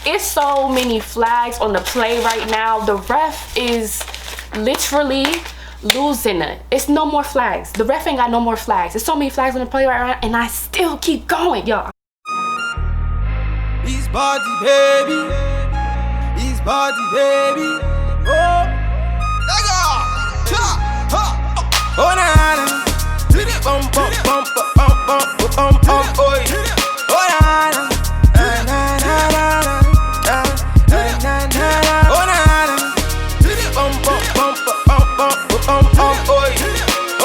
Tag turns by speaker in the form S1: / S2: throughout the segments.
S1: It's so many flags on the play right now. The ref is literally losing it. It's no more flags. The ref ain't got no more flags. There's so many flags on the play right now, and I still keep going, y'all.
S2: His body, baby. His body, baby. Oh, oh, na na. Bum bum bum bum bum bum bum. Oh, na na. Na na na na na na na. Oh, na na. Bum bum bum bum bum bum bum.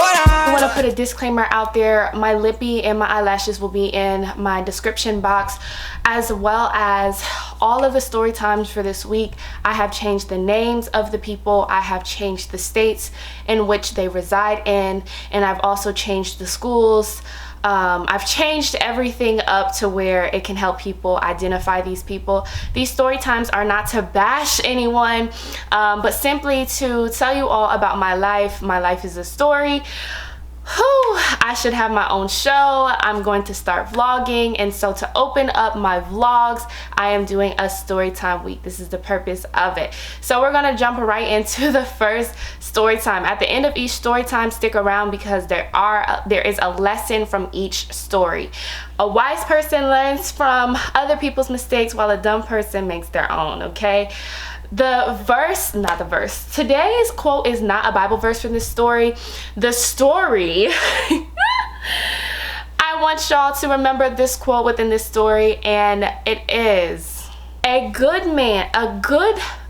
S2: Oh,
S1: I want to put a disclaimer out there. My lippy and my eyelashes will be in my description box, as well as all of the story times for this week. I have changed the names of the people. I have changed the states in which they reside in, and I've also changed the schools. I've changed everything up to where it can help people identify these people. These story times are not to bash anyone, but simply to tell you all about my life. My life is a story. I should have my own show. I'm going to start vlogging, and so to open up my vlogs, I am doing a story time week. This is the purpose of it. So we're gonna jump right into the first story time. At the end of each story time, stick around because there is a lesson from each story. A wise person learns from other people's mistakes, while a dumb person makes their own. Okay. Today's quote is not a Bible verse from this story. The story, I want y'all to remember this quote within this story, and it is, a good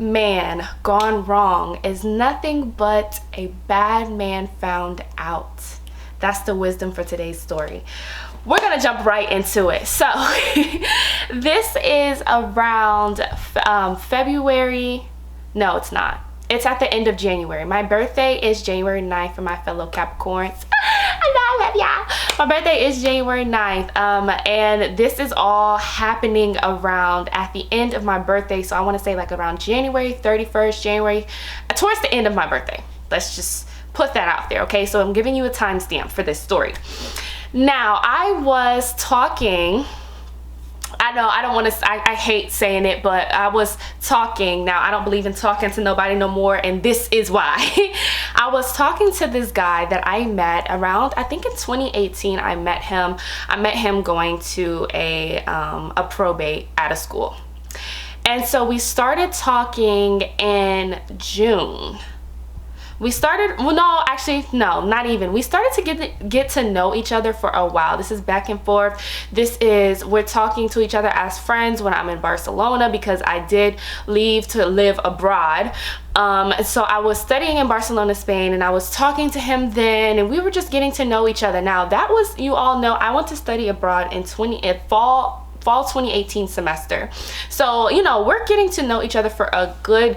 S1: man gone wrong is nothing but a bad man found out. That's the wisdom for today's story. We're gonna jump right into it. So this is around February. No, it's not. It's at the end of January. My birthday is January 9th for my fellow Capricorns. I love y'all. My birthday is January 9th. And this is all happening around at the end of my birthday. So I want to say like around January 31st, towards the end of my birthday. Let's just put that out there, okay? So I'm giving you a timestamp for this story. Now, I was talking, I know I don't want to, I hate saying it, but I was talking. Now, I don't believe in talking to nobody no more, and this is why. I was talking to this guy that I met around, I think in 2018, I met him going to a probate at a school. And so we started talking in June. We started, well, no, actually, no, not even. We started to get to know each other for a while. This is back and forth. We're talking to each other as friends when I'm in Barcelona, because I did leave to live abroad. So I was studying in Barcelona, Spain, and I was talking to him then, and we were just getting to know each other. Now, that was, you all know, I went to study abroad in fall 2018 semester. So, you know, we're getting to know each other for a good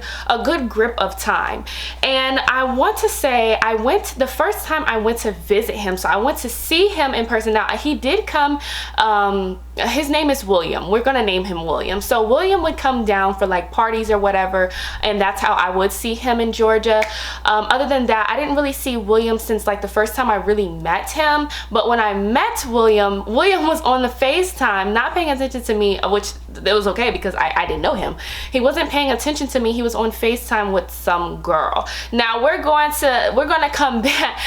S1: grip of time. And I want to say, the first time I went to visit him, so I went to see him in person. Now, he did come, his name is William. We're gonna name him William. So William would come down for like parties or whatever, and that's how I would see him in Georgia. Other than that, I didn't really see William since like the first time I really met him. But when I met William was on the FaceTime, not paying attention to me, which it was okay because I didn't know him. He wasn't paying attention to me. He was on FaceTime with some girl. Now we're gonna come back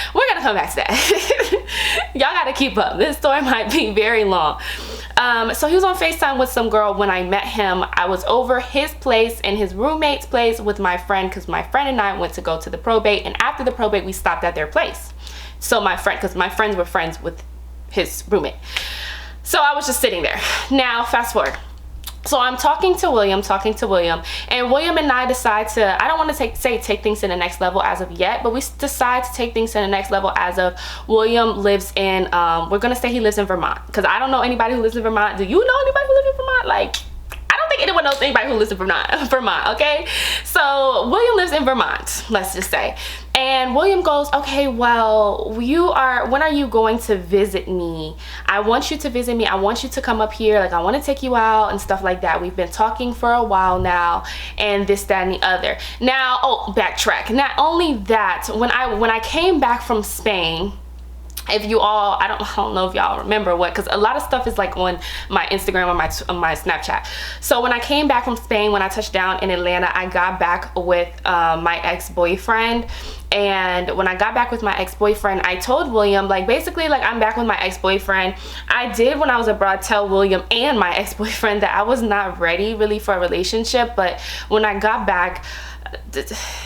S1: to that. Y'all gotta keep up. This story might be very long. So he was on FaceTime with some girl. When I met him, I was over his place and his roommate's place with my friend, because my friend and I went to go to the probate, and after the probate we stopped at their place. So because my friends were friends with his roommate. So I was just sitting there. Now, fast forward. So I'm talking to William, and William and I decide to, I don't want to take things to the next level as of yet, but we decide to take things to the next level as of William lives in, we're going to say he lives in Vermont, because I don't know anybody who lives in Vermont. Do you know anybody who lives in Vermont? Like, I don't think anyone knows anybody who lives in Vermont, okay? So William lives in Vermont, let's just say. And William goes, okay, well, when are you going to visit me? I want you to visit me. I want you to come up here. Like, I want to take you out and stuff like that. We've been talking for a while now, and this, that, and the other. Now, backtrack. Not only that, when I came back from Spain, If you all, I don't know if y'all remember what, because a lot of stuff is like on my Instagram or my Snapchat. So when I came back from Spain, when I touched down in Atlanta, I got back with my ex-boyfriend. And when I got back with my ex-boyfriend, I told William, like, basically, like, I'm back with my ex-boyfriend. I did, when I was abroad, tell William and my ex-boyfriend that I was not ready really for a relationship. But when I got back,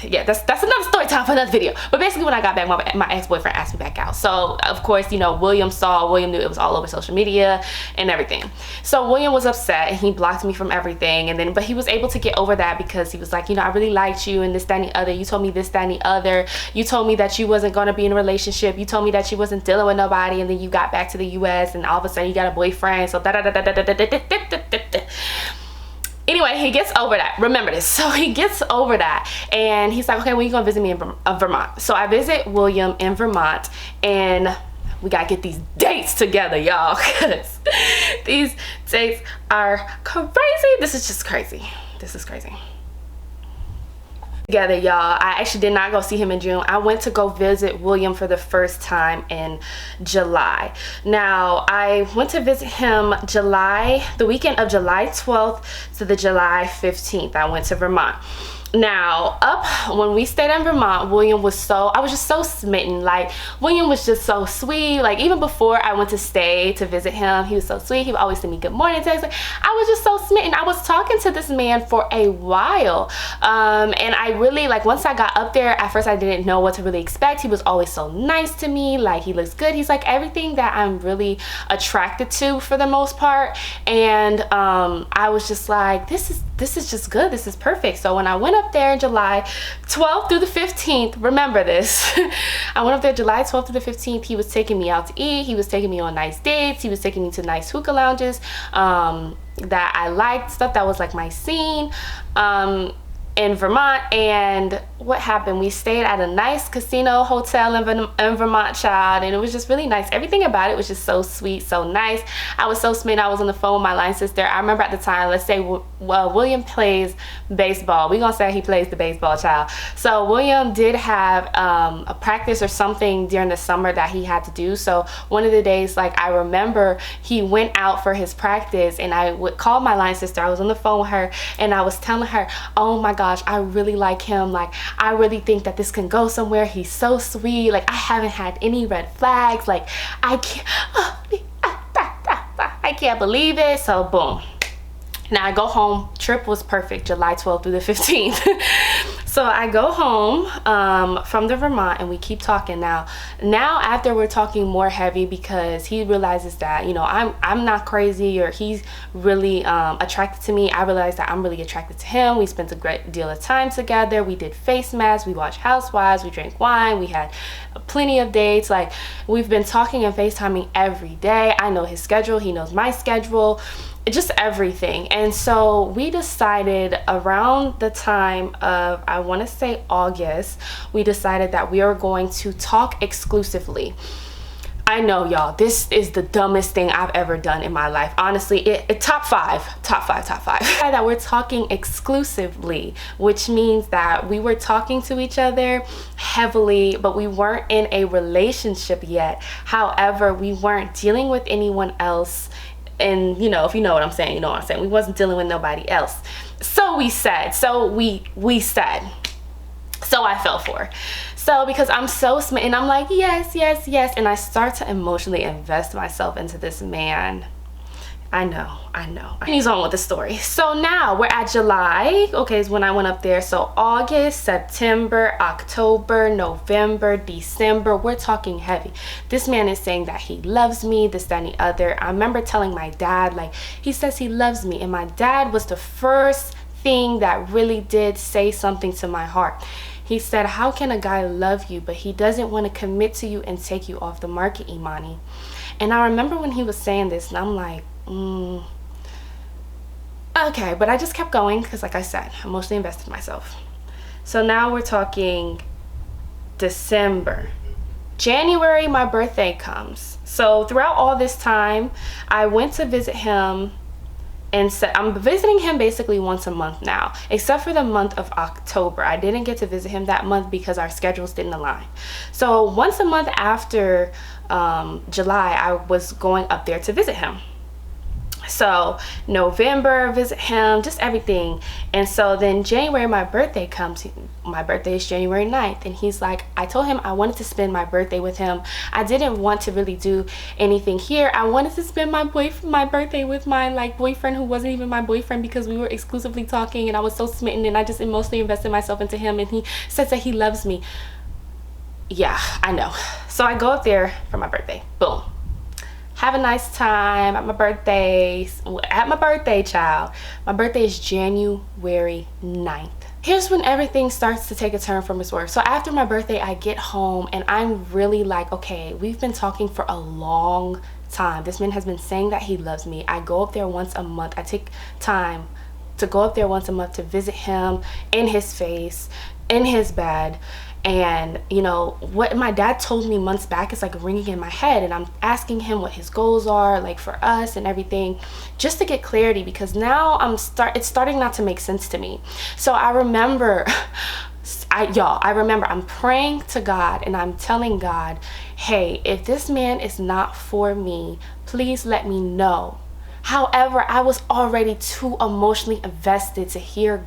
S1: yeah, that's another story time for another video. But basically, when I got back, my ex-boyfriend asked me back out. So of course, you know, William knew it was all over social media and everything. So William was upset and he blocked me from everything. And then, but he was able to get over that because he was like, you know, I really liked you and this, that, and the other. You told me this, that, and the other. You told me that you wasn't going to be in a relationship. You told me that you wasn't dealing with nobody. And then you got back to the US and all of a sudden you got a boyfriend. So anyway, he gets over that. Remember this. So he gets over that and he's like, okay, when you gonna visit me in Vermont? So I visit William in Vermont and we gotta get these dates together, y'all, because these dates are crazy. This is just crazy. This is crazy. Together, y'all. I actually did not go see him in June. I went to go visit William for the first time in July. Now, I went to visit him the weekend of July 12th to the July 15th. I went to Vermont. Now, when we stayed in Vermont, William was I was just so smitten. Like, William was just so sweet. Like, even before I went to stay to visit him, he was so sweet. He would always send me good morning texts. Like, I was just so smitten. I was talking to this man for a while. And I really, like, once I got up there, at first I didn't know what to really expect. He was always so nice to me. Like, he looks good. He's like everything that I'm really attracted to for the most part. And I was just like, this is just good. This is perfect. So when I went up there in July 12th through the 15th, remember this, I went up there July 12th through the 15th. He was taking me out to eat. He was taking me on nice dates. He was taking me to nice hookah lounges that I liked, stuff that was like my scene in Vermont. And what happened, we stayed at a nice casino hotel in Vermont, child, and it was just really nice. Everything about it was just so sweet, so nice. I was so smitten. I was on the phone with my line sister. I remember at the time, let's say, well, William plays baseball. We're gonna say he plays the baseball, child. So William did have a practice or something during the summer that he had to do. So one of the days, like, I remember he went out for his practice and I would call my line sister. I was on the phone with her and I was telling her, oh my gosh, I really like him. Like, I really think that this can go somewhere. He's so sweet. Like, I haven't had any red flags. Like, I can't believe it. So boom. Now I go home. Trip was perfect, July 12th through the 15th. So I go home from the Vermont and we keep talking. Now after we're talking more heavy because he realizes that, you know, I'm not crazy or he's really attracted to me. I realized that I'm really attracted to him. We spent a great deal of time together. We did face masks. We watched Housewives. We drank wine. We had plenty of dates. Like, we've been talking and FaceTiming every day. I know his schedule. He knows my schedule. Just everything. And so we decided around the time of, I want to say August, we decided that we are going to talk exclusively. I know, y'all, this is the dumbest thing I've ever done in my life. Honestly, it top five. That we're talking exclusively, which means that we were talking to each other heavily, but we weren't in a relationship yet. However, we weren't dealing with anyone else. And you know, if you know what I'm saying, you know what I'm saying. We wasn't dealing with nobody else. So we said. So I fell for it. So because I'm so smitten, I'm like, yes, yes, yes. And I start to emotionally invest myself into this man. I know. And he's on with the story. So now we're at July. Okay, is when I went up there. So August, September, October, November, December. We're talking heavy. This man is saying that he loves me, this, that, and the other. I remember telling my dad, like, he says he loves me. And my dad was the first thing that really did say something to my heart. He said, how can a guy love you, but he doesn't want to commit to you and take you off the market, Imani? And I remember when he was saying this, and I'm like, okay, but I just kept going because, like I said, I emotionally invested myself. So now we're talking December. January, my birthday comes. So throughout all this time, I went to visit him And so I'm visiting him basically once a month now, except for the month of October. I didn't get to visit him that month because our schedules didn't align. So once a month after July, I was going up there to visit him. So November, visit him, just everything. And so then January, my birthday comes. My birthday is January 9th, and he's like, I told him I wanted to spend my birthday with him. I didn't want to really do anything here. I wanted to spend my birthday with my boyfriend, who wasn't even my boyfriend, because we were exclusively talking, and I was so smitten, and I just emotionally invested myself into him, and he says that he loves me. Yeah, I know. So I go up there for my birthday. Boom. Have a nice time at my birthday. Child. My birthday is January 9th. Here's when everything starts to take a turn from its worst. So after my birthday, I get home and I'm really like, okay, we've been talking for a long time. This man has been saying that he loves me. I go up there once a month. I take time to go up there once a month to visit him in his face, in his bed. And you know what my dad told me months back is like ringing in my head, and I'm asking him what his goals are like for us and everything, just to get clarity, because now it's starting not to make sense to me. So I remember I'm praying to God and I'm telling God, hey, if this man is not for me, please let me know. However, I was already too emotionally invested to hear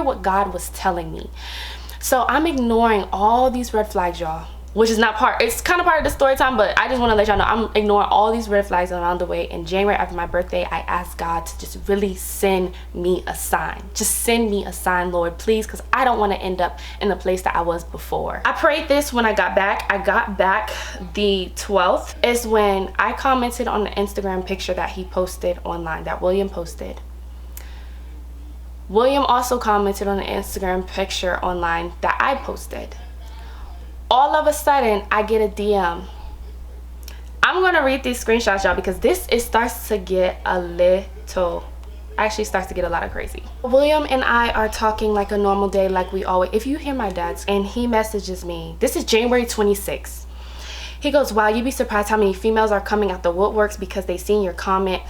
S1: what God was telling me. So I'm ignoring all these red flags, y'all, which is it's kind of part of the story time, but I just want to let y'all know I'm ignoring all these red flags around the way. In January, after my birthday, I asked God to just really send me a sign. Just send me a sign, Lord, please, because I don't want to end up in the place that I was before. I prayed this when I got back. I got back the 12th is when I commented on the Instagram picture that he posted online, that William posted. William also commented on the Instagram picture online that I posted. All of a sudden, I get a DM. I'm going to read these screenshots, y'all, because starts to get a lot of crazy. William and I are talking like a normal day, like we always. If you hear my dad's, and he messages me, this is January 26th. He goes, wow, you'd be surprised how many females are coming out the woodworks because they seen your comment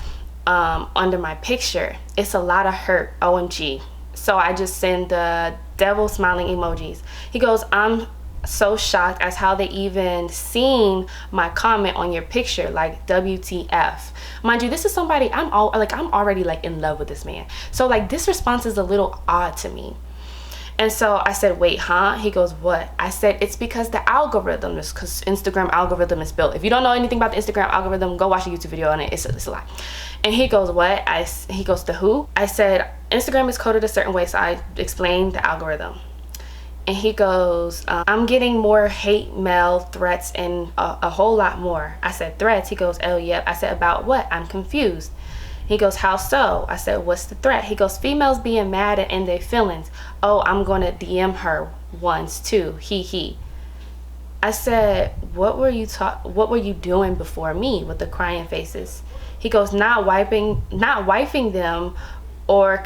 S1: under my picture. It's a lot of hurt, OMG. So I just send the devil smiling emojis. He goes, I'm so shocked as how they even seen my comment on your picture, like WTF. Mind you, this is somebody I'm already like in love with this man. So like this response is a little odd to me. And so I said, wait, huh? He goes, what? I said, it's because the algorithm is, because Instagram algorithm is built. If you don't know anything about the Instagram algorithm, go watch a YouTube video on it. It's a lot. And he goes, what? He goes, the who? I said, Instagram is coded a certain way. So I explained the algorithm. And he goes, I'm getting more hate mail threats and a whole lot more. I said, threats? He goes, oh, yep. I said, about what? I'm confused. He goes, how so? I said, what's the threat? He goes, females being mad and in their feelings. Oh, I'm going to DM her once too. He. I said, what were you doing before me with the crying faces? He goes, not wifing them or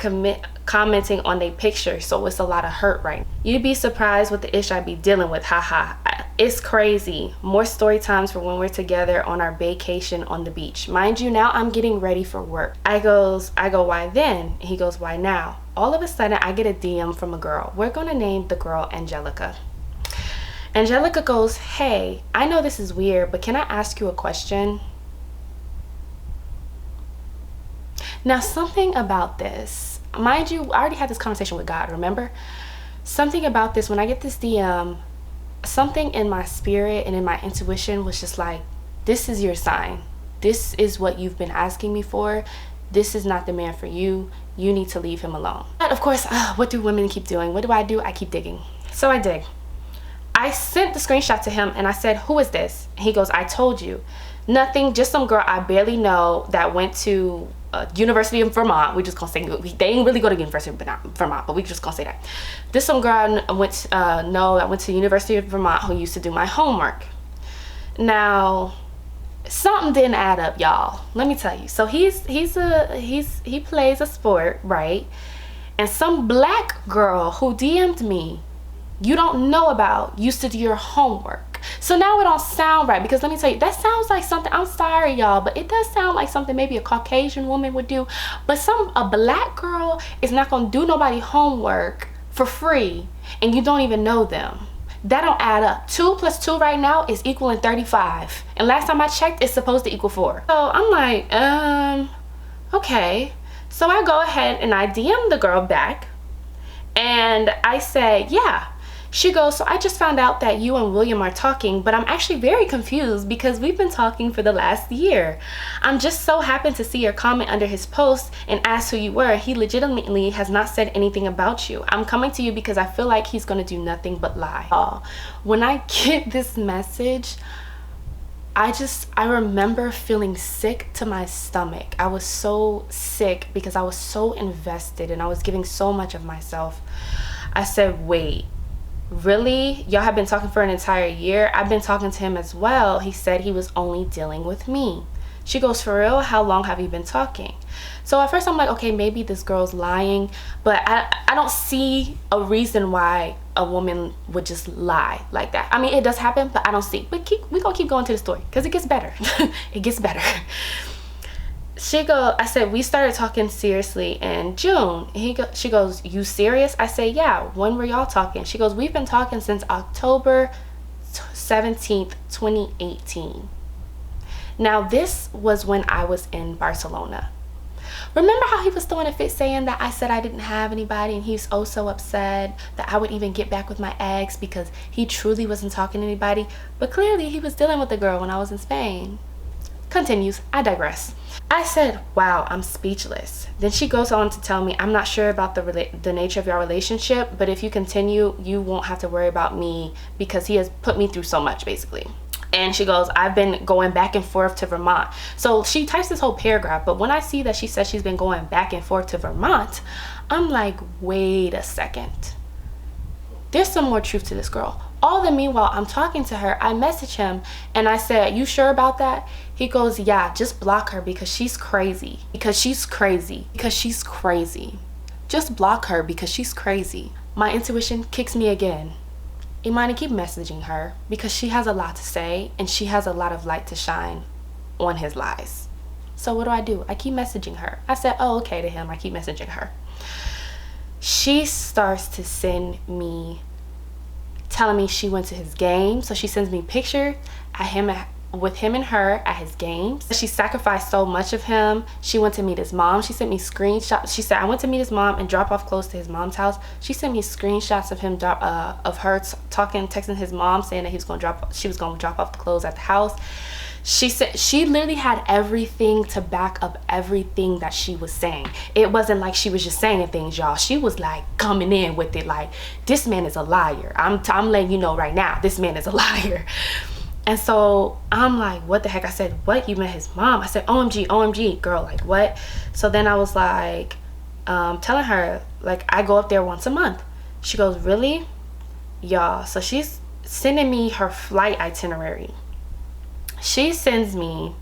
S1: commenting on their picture, so it's a lot of hurt right now. You'd be surprised what the ish I be dealing with, haha. It's crazy. More story times for when we're together on our vacation on the beach. Mind you, now I'm getting ready for work. I go, why then? He goes, why now? All of a sudden, I get a DM from a girl. We're gonna name the girl Angelica. Angelica goes, hey, I know this is weird, but can I ask you a question? Now, something about this, mind you, I already had this conversation with God, remember? Something about this, when I get this DM, something in my spirit and in my intuition was just like, this is your sign. This is what you've been asking me for. This is not the man for you. You need to leave him alone. But of course, what do women keep doing? What do? I keep digging. So I dig. I sent the screenshot to him and I said, who is this? He goes, I told you. Nothing, just some girl I barely know that went to University of Vermont. We just gonna say they ain't really go to University of Vermont, but we just gonna say that. This some girl I went to University of Vermont who used to do my homework. Now, something didn't add up, y'all. Let me tell you. So he plays a sport, right? And some black girl who DM'd me, you don't know about, used to do your homework. So now it don't sound right, because let me tell you, that sounds like something, I'm sorry y'all, but it does sound like something maybe a Caucasian woman would do. But a black girl is not gonna do nobody homework for free and you don't even know them. That don't add up. 2 plus 2 right now is equaling 35. And last time I checked, it's supposed to equal 4. So I'm like, okay. So I go ahead and I DM the girl back and I say, yeah. She goes, so I just found out that you and William are talking, but I'm actually very confused because we've been talking for the last year. I'm just so happy to see your comment under his post and ask who you were. He legitimately has not said anything about you. I'm coming to you because I feel like he's gonna do nothing but lie. When I get this message, I remember feeling sick to my stomach. I was so sick because I was so invested and I was giving so much of myself. I said, wait. Really? Y'all have been talking for an entire year? I've been talking to him as well. He said he was only dealing with me. She goes, for real? How long have you been talking? So at first I'm like, okay, maybe this girl's lying, but I don't see a reason why a woman would just lie like that. I mean, it does happen, but I don't see. But we're gonna keep going to the story because it gets better. It gets better. I said, we started talking seriously in June. She goes, you serious? I say, yeah. When were y'all talking? She goes, we've been talking since October 17th, 2018. Now, this was when I was in Barcelona. Remember how he was throwing a fit saying that I said I didn't have anybody, and he was oh so upset that I would even get back with my ex because he truly wasn't talking to anybody, but clearly he was dealing with the girl when I was in Spain. Continues, I digress. I said, wow, I'm speechless. Then she goes on to tell me, I'm not sure about the nature of your relationship, but if you continue, you won't have to worry about me because he has put me through so much, basically. And she goes, I've been going back and forth to Vermont. So she types this whole paragraph, but when I see that she says she's been going back and forth to Vermont, I'm like, wait a second. There's some more truth to this girl. All the meanwhile, I'm talking to her. I message him and I said, you sure about that? He goes, yeah, just block her because she's crazy. Because she's crazy. Because she's crazy. Just block her because she's crazy. My intuition kicks me again. Imani, keep messaging her because she has a lot to say and she has a lot of light to shine on his lies. So what do? I keep messaging her. I said, oh, okay to him. I keep messaging her. She starts to send me telling me she went to his game. So she sends me pictures with him and her at his games. She sacrificed so much of him. She went to meet his mom. She sent me screenshots. She said, I went to meet his mom and drop off clothes to his mom's house. She sent me screenshots of him texting his mom saying that she was going to drop off the clothes at the house. She said she literally had everything to back up everything that she was saying. It wasn't like she was just saying things, y'all. She was like coming in with it like, this man is a liar. I'm letting you know right now, this man is a liar. And so I'm like, what the heck? I said, what? You met his mom? I said, OMG, OMG, girl, like what? So then I was like, telling her, like, I go up there once a month. She goes, really? Y'all, so she's sending me her flight itinerary. She sends me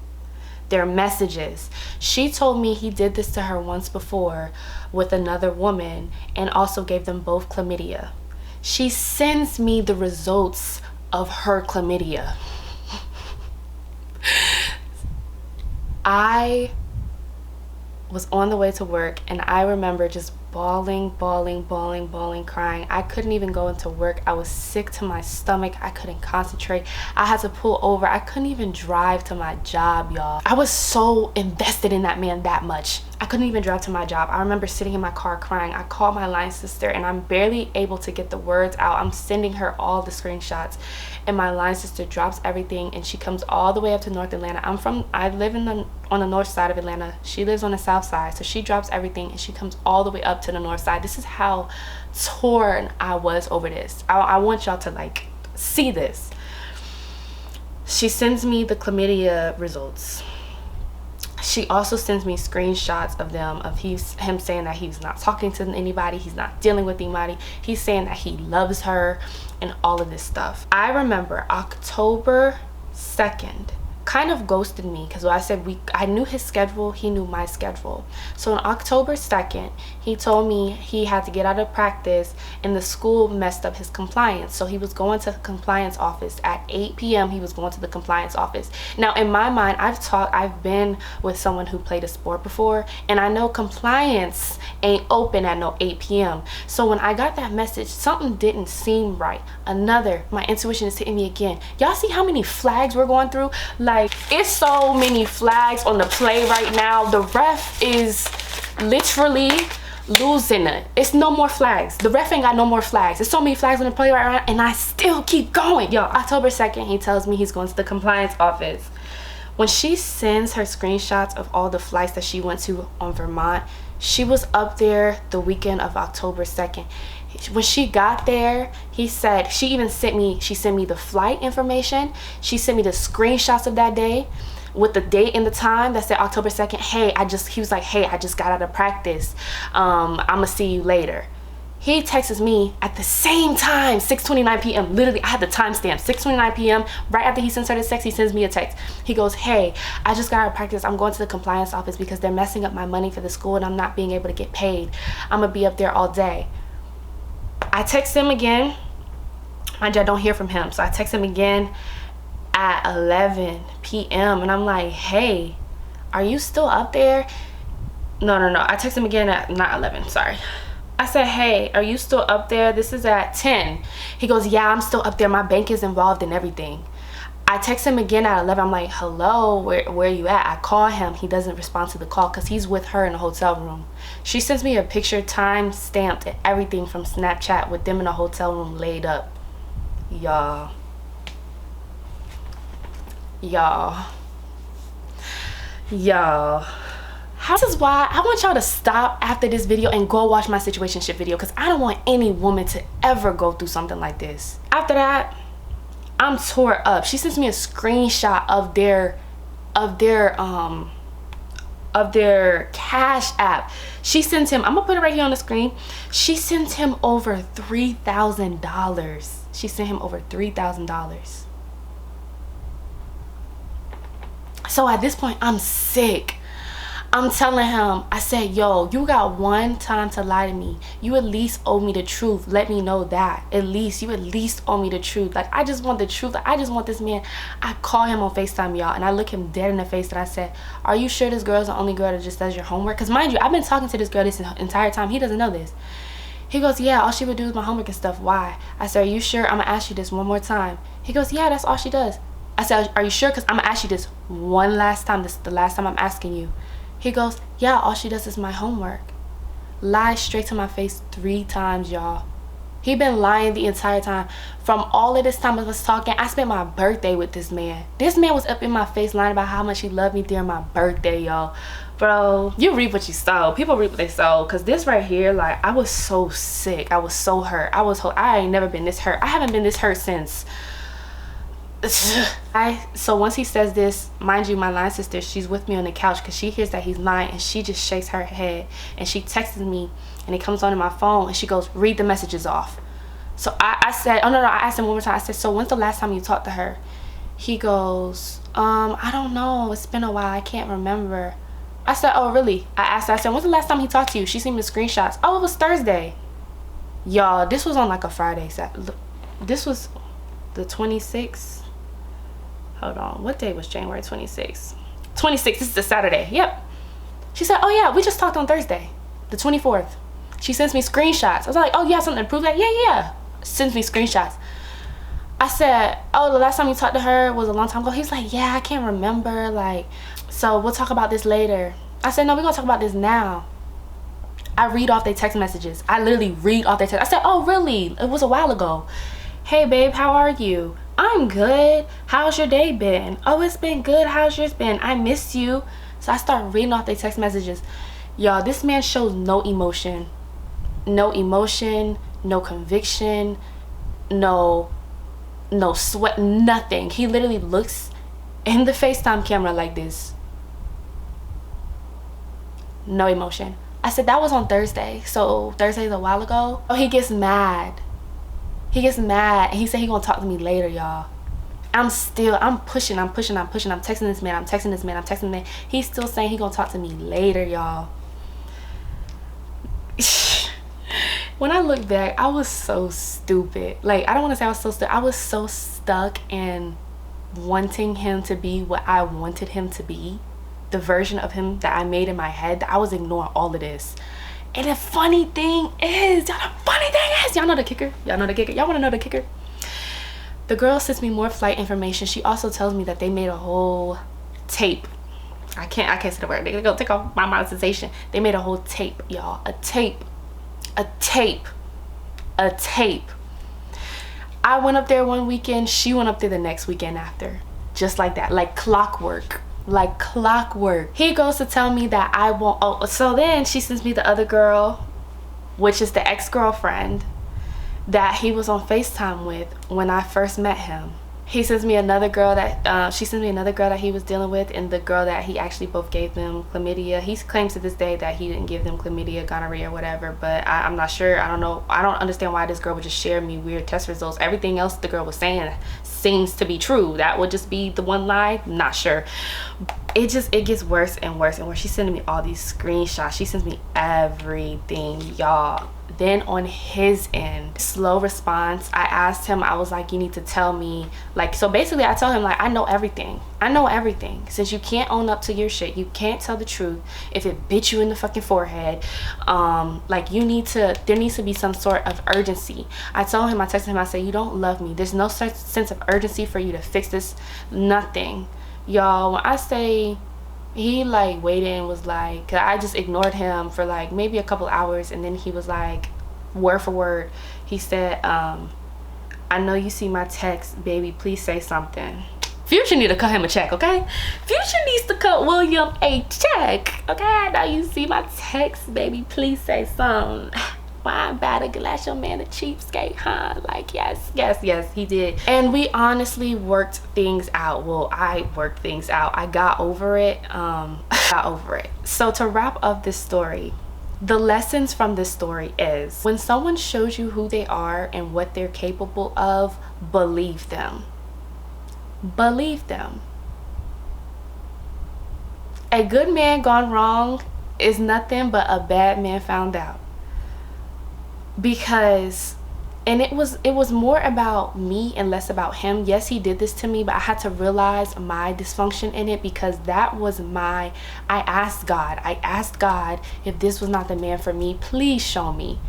S1: their messages. She told me he did this to her once before with another woman and also gave them both chlamydia. She sends me the results of her chlamydia. I was on the way to work and I remember just bawling, crying. I couldn't even go into work. I was sick to my stomach. I couldn't concentrate. I had to pull over. I couldn't even drive to my job, y'all. I was so invested in that man that much. I couldn't even drive to my job. I remember sitting in my car crying. I called my line sister and I'm barely able to get the words out. I'm sending her all the screenshots and my line sister drops everything and she comes all the way up to North Atlanta. I live on the north side of Atlanta. She lives on the south side. So she drops everything and she comes all the way up to the north side. This is how torn I was over this. I want y'all to like see this. She sends me the chlamydia results. She also sends me screenshots of them of him saying that he's not talking to anybody, he's not dealing with anybody, he's saying that he loves her and all of this stuff. I remember October 2nd kind of ghosted me because I said I knew his schedule, he knew my schedule. So on October 2nd, he told me he had to get out of practice and the school messed up his compliance. So he was going to the compliance office at 8 p.m. He was going to the compliance office. Now in my mind, I've been with someone who played a sport before, and I know compliance ain't open at no 8 p.m. So when I got that message, something didn't seem right. My intuition is hitting me again. Y'all see how many flags we're going through? Like, it's so many flags on the play right now. The ref is literally losing it. It's no more flags. The ref ain't got no more flags. There's so many flags on the play right now, and I still keep going. Yo, October 2nd, he tells me he's going to the compliance office. When she sends her screenshots of all the flights that she went to on Vermont, she was up there the weekend of October 2nd. When she got there, he said, she sent me the flight information. She sent me the screenshots of that day with the date and the time that said October 2nd. He was like, hey, I just got out of practice. I'ma see you later. He texts me at the same time, 6:29 p.m. Literally, I had the timestamp, 6:29 p.m. Right after he sends her the text, he sends me a text. He goes, hey, I just got out of practice. I'm going to the compliance office because they're messing up my money for the school and I'm not being able to get paid. I'm gonna be up there all day. I text him again. Mind you, I don't hear from him. So I text him again at 11 p.m. and I'm like, hey, are you still up there? No. I text him again at, not 11, sorry. I said, hey, are you still up there? This is at 10. He goes, yeah, I'm still up there. My bank is involved in everything. I text him again at 11. I'm like, hello, where are you at? I call him. He doesn't respond to the call because he's with her in the hotel room. She sends me a picture, time stamped and everything from Snapchat with them in a hotel room laid up. Y'all. This is why I want y'all to stop after this video and go watch my situationship video, because I don't want any woman to ever go through something like this. After that, I'm tore up. She sends me a screenshot of their Cash App. She sends him, I'm gonna put it right here on the screen. She sends him over $3,000. She sent him over $3,000. So at this point, I'm sick. I'm telling him, I said, yo, you got one time to lie to me. You at least owe me the truth. Let me know that. You at least owe me the truth. Like, I just want the truth. I just want this man. I call him on FaceTime, y'all, and I look him dead in the face and I said, are you sure this girl's the only girl that just does your homework? Because mind you, I've been talking to this girl this entire time. He doesn't know this. He goes, yeah, all she would do is my homework and stuff. Why? I said, are you sure? I'm gonna ask you this one more time. He goes, yeah, that's all she does. I said, are you sure? Because I'm gonna ask you this one last time. This is the last time I'm asking you. He goes, yeah, all she does is my homework. Lies straight to my face 3 times, y'all. He been lying the entire time. From all of this time of us talking, I spent my birthday with this man. This man was up in my face lying about how much he loved me during my birthday, y'all. Bro, you reap what you sow. People reap what they sow. Because this right here, like, I was so sick. I was so hurt. I ain't never been this hurt. I haven't been this hurt since... So once he says this, mind you, my line sister, she's with me on the couch because she hears that he's lying, and she just shakes her head and she texts me, and it comes on in my phone, and she goes, read the messages off. So I said, oh no, I asked him one more time. I said, so when's the last time you talked to her? He goes, I don't know, it's been a while, I can't remember. I said, oh really? I said, when's the last time he talked to you? She sent me the screenshots. Oh, it was Thursday. Y'all, this was on like a Friday. This was the 26th. Hold on, what day was January 26th? 26th, this is a Saturday, yep. She said, oh yeah, we just talked on Thursday, the 24th. She sends me screenshots. I was like, oh, you have something to prove that? Yeah. Sends me screenshots. I said, oh, the last time you talked to her was a long time ago. He's like, yeah, I can't remember, like, so we'll talk about this later. I said, no, we're gonna talk about this now. I read off their text messages. I literally read off their text. I said, oh really? It was a while ago. Hey babe, how are you? I'm good. How's your day been? Oh, it's been good. How's yours been? I missed you. So I start reading off their text messages. Y'all, this man shows no emotion. No emotion, no conviction, no sweat, nothing. He literally looks in the FaceTime camera like this. No emotion. I said, that was on Thursday. So Thursday's a while ago. Oh, he gets mad. He gets mad and he said he gonna talk to me later, y'all. I'm pushing. I'm texting this man. He's still saying he gonna talk to me later, y'all. When I look back, I was so stupid. Like, I don't want to say I was so stupid. I was so stuck in wanting him to be what I wanted him to be, the version of him that I made in my head, that I was ignoring all of this. And the funny thing is, y'all know the kicker? Y'all want to know the kicker? The girl sends me more flight information. She also tells me that they made a whole tape. I can't say the word. They're gonna take off my monetization. They made a whole tape, y'all. A tape. I went up there one weekend. She went up there the next weekend after. Just like that. Like clockwork. He goes to tell me that I won't. Oh, so then she sends me the other girl, which is the ex-girlfriend that he was on FaceTime with when I first met him. He sends me another girl that she sends me another girl that he was dealing with, and the girl that he actually both gave them chlamydia. He claims to this day that he didn't give them chlamydia, gonorrhea, whatever, but I'm not sure. I don't know. I don't understand why this girl would just share me weird test results. Everything else the girl was saying seems to be true. That would just be the one lie. Not sure. It gets worse and worse and worse. She's sending me all these screenshots. She sends me everything, y'all. Then on his end, slow response. I asked him, I was like, you need to tell me, like, so basically I told him, like, I know everything. Since you can't own up to your shit, you can't tell the truth if it bit you in the fucking forehead. Like, there needs to be some sort of urgency. I texted him, I said, you don't love me. There's no such sense of urgency for you to fix this. Nothing. Y'all, when I say he like waited and was like, 'cause I just ignored him for like maybe a couple hours, and then he was like, word for word, he said, I know you see my text, baby, please say something. Future need to cut him a check, okay? Future needs to cut William a check, okay? I know you see my text, baby, please say something. Why bad a glass your man a cheapskate, huh? Like, yes, he did. And we honestly worked things out. Well, I worked things out. I got over it. So to wrap up this story, the lessons from this story is, when someone shows you who they are and what they're capable of, believe them. A good man gone wrong is nothing but a bad man found out. Because, and it was more about me and less about him. Yes, he did this to me, but I had to realize my dysfunction in it, because that was I asked God, if this was not the man for me, please show me.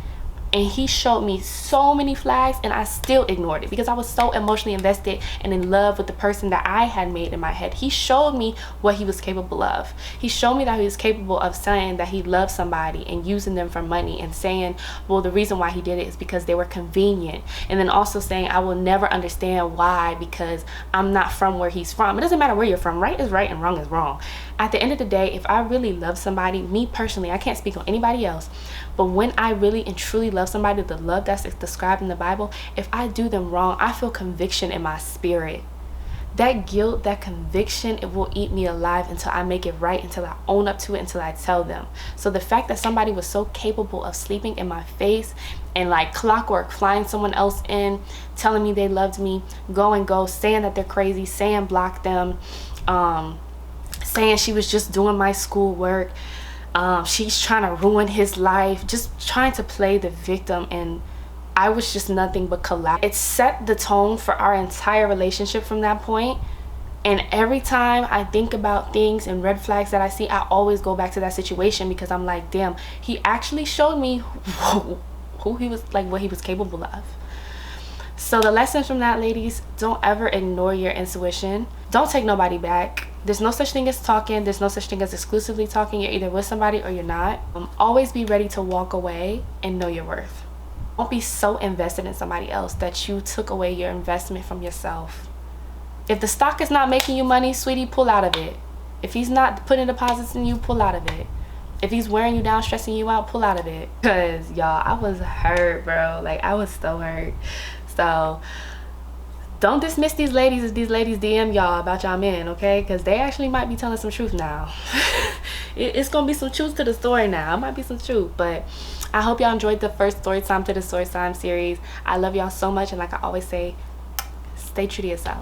S1: And he showed me so many flags, and I still ignored it because I was so emotionally invested and in love with the person that I had made in my head. He showed me what he was capable of. He showed me that he was capable of saying that he loved somebody and using them for money, and saying, well, the reason why he did it is because they were convenient. And then also saying, I will never understand why, because I'm not from where he's from. It doesn't matter where you're from. Right is right and wrong is wrong. At the end of the day, if I really love somebody, me personally, I can't speak on anybody else, but when I really and truly love somebody, the love that's described in the Bible, if I do them wrong, I feel conviction in my spirit. That guilt, that conviction, it will eat me alive until I make it right, until I own up to it, until I tell them. So the fact that somebody was so capable of sleeping in my face and like clockwork flying someone else in, telling me they loved me, go, saying that they're crazy, saying block them, saying she was just doing my schoolwork, she's trying to ruin his life, just trying to play the victim, and I was just nothing but collapse. It set the tone for our entire relationship from that point. And every time I think about things and red flags that I see, I always go back to that situation, because I'm like, damn, he actually showed me who he was, like what he was capable of. So the lessons from that, ladies, don't ever ignore your intuition. Don't take nobody back. There's no such thing as talking. There's no such thing as exclusively talking. You're either with somebody or you're not. Always be ready to walk away and know your worth. Don't be so invested in somebody else that you took away your investment from yourself. If the stock is not making you money, sweetie, pull out of it. If he's not putting deposits in you, pull out of it. If he's wearing you down, stressing you out, pull out of it. Because, y'all, I was hurt, bro. Like, I was so hurt. So don't dismiss these ladies as these ladies DM y'all about y'all men, okay? Because they actually might be telling some truth now. It's gonna be some truth to the story now. It might be some truth. But I hope y'all enjoyed the first story time to the Storytime series. I love y'all so much, and like I always say, stay true to yourself.